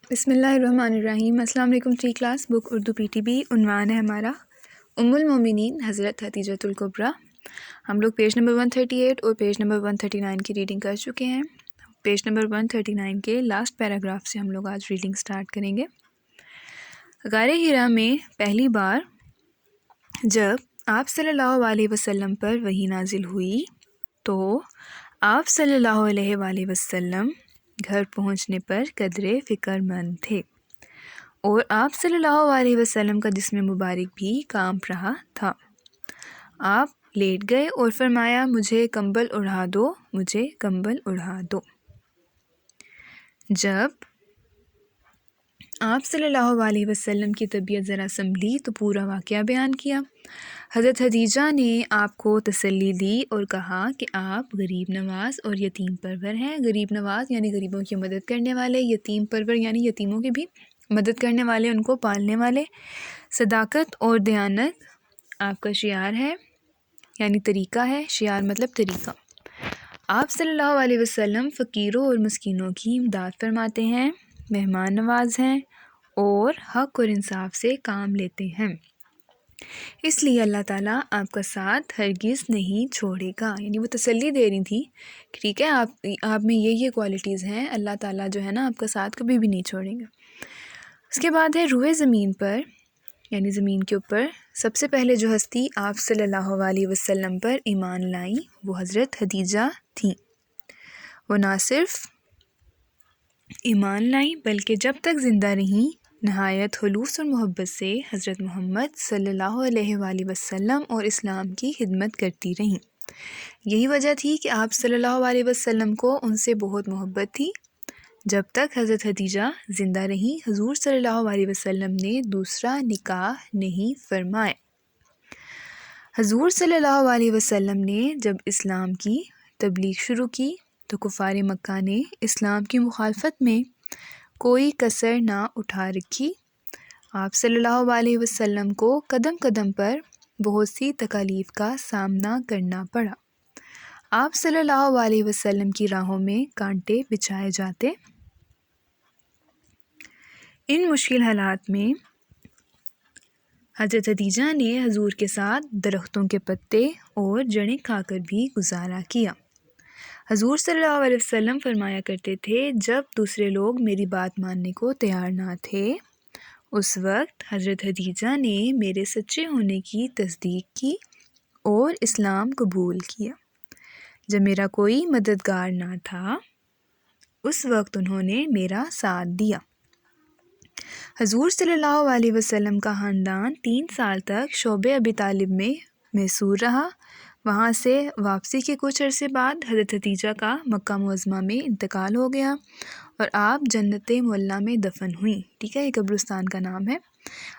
بسم اللہ الرحمن الرحیم۔ السلام علیکم ٹری کلاس بک اردو پی ٹی بی۔ عنوان ہے ہمارا ام المومنین حضرت خدیجۃ الکبریٰ۔ ہم لوگ پیج نمبر 138 اور پیج نمبر 139 کی ریڈنگ کر چکے ہیں۔ پیج نمبر 139 کے لاسٹ پیراگراف سے ہم لوگ آج ریڈنگ سٹارٹ کریں گے۔ غار حرا میں پہلی بار جب آپ صلی اللہ علیہ وسلم پر وحی نازل ہوئی تو آپ صلی اللہ علیہ وآلہ وسلم گھر پہنچنے پر قدرے فکر مند تھے، اور آپ صلی اللہ علیہ وسلم کا جسم مبارک بھی کانپ رہا تھا۔ آپ لیٹ گئے اور فرمایا، مجھے کمبل اڑھا دو، مجھے کمبل اڑھا دو۔ جب آپ صلی اللہ علیہ وسلم کی طبیعت ذرا سنبھلی تو پورا واقعہ بیان کیا۔ حضرت خدیجہ نے آپ کو تسلی دی اور کہا کہ آپ غریب نواز اور یتیم پرور ہیں۔ غریب نواز یعنی غریبوں کی مدد کرنے والے، یتیم پرور یعنی یتیموں کی بھی مدد کرنے والے، ان کو پالنے والے۔ صداقت اور دیانت آپ کا شعار ہے، یعنی طریقہ ہے۔ شعار مطلب طریقہ۔ آپ صلی اللہ علیہ وسلم فقیروں اور مسکینوں کی امداد فرماتے ہیں، مہمان نواز ہیں اور حق اور انصاف سے کام لیتے ہیں، اس لیے اللہ تعالیٰ آپ کا ساتھ ہرگز نہیں چھوڑے گا۔ یعنی وہ تسلی دے رہی تھی کہ ٹھیک ہے، آپ میں یہ کوالٹیز ہیں، اللہ تعالیٰ جو ہے نا آپ کا ساتھ کبھی بھی نہیں چھوڑیں گا۔ اس کے بعد ہے روئے زمین پر، یعنی زمین کے اوپر سب سے پہلے جو ہستی آپ صلی اللہ علیہ وسلم پر ایمان لائیں وہ حضرت خدیجہ تھیں۔ وہ نہ صرف ایمان لائیں بلکہ جب تک زندہ رہیں نہایت خلوص اور محبت سے حضرت محمد صلی اللہ علیہ وآلہ وسلم اور اسلام کی خدمت کرتی رہیں۔ یہی وجہ تھی کہ آپ صلی اللہ علیہ وسلم کو ان سے بہت محبت تھی۔ جب تک حضرت خدیجہ زندہ رہیں حضور صلی اللہ علیہ وسلم نے دوسرا نکاح نہیں فرمائے۔ حضور صلی اللہ علیہ وسلم نے جب اسلام کی تبلیغ شروع کی تو کفار مکہ نے اسلام کی مخالفت میں کوئی کسر نہ اٹھا رکھی۔ آپ صلی اللہ علیہ وسلم کو قدم قدم پر بہت سی تکالیف کا سامنا کرنا پڑا۔ آپ صلی اللہ علیہ وسلم کی راہوں میں کانٹے بچھائے جاتے۔ ان مشکل حالات میں حضرت خدیجہ نے حضور کے ساتھ درختوں کے پتے اور جڑیں کھا کر بھی گزارا کیا۔ حضور صلی اللہ علیہ وسلم فرمایا کرتے تھے، جب دوسرے لوگ میری بات ماننے کو تیار نہ تھے اس وقت حضرت خدیجہ نے میرے سچے ہونے کی تصدیق کی اور اسلام قبول کیا۔ جب میرا کوئی مددگار نہ تھا اس وقت انہوں نے میرا ساتھ دیا۔ حضور صلی اللہ علیہ وسلم کا خاندان 3 سال تک شعبہ ابی طالب میں محصور رہا۔ وہاں سے واپسی کے کچھ عرصے بعد حضرت خدیجہ کا مکہ معظمہ میں انتقال ہو گیا اور آپ جنت معلیٰ میں دفن ہوئیں۔ ٹھیک ہے، یہ قبرستان کا نام ہے۔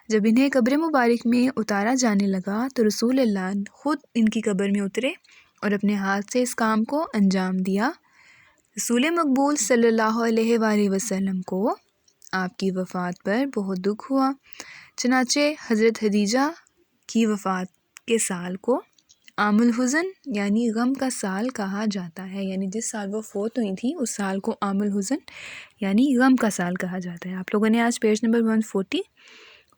جب انہیں قبر مبارک میں اتارا جانے لگا تو رسول اللہ خود ان کی قبر میں اترے اور اپنے ہاتھ سے اس کام کو انجام دیا۔ رسول مقبول صلی اللہ علیہ وآلہ وسلم کو آپ کی وفات پر بہت دکھ ہوا، چنانچہ حضرت خدیجہ کی وفات کے سال کو عام الحزن یعنی غم کا سال کہا جاتا ہے۔ یعنی جس سال وہ فوت ہوئی تھی اس سال کو عام الحزن یعنی غم کا سال کہا جاتا ہے۔ آپ لوگوں نے آج پیج نمبر 140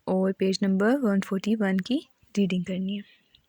اور پیج نمبر 141 کی ریڈنگ کرنی ہے۔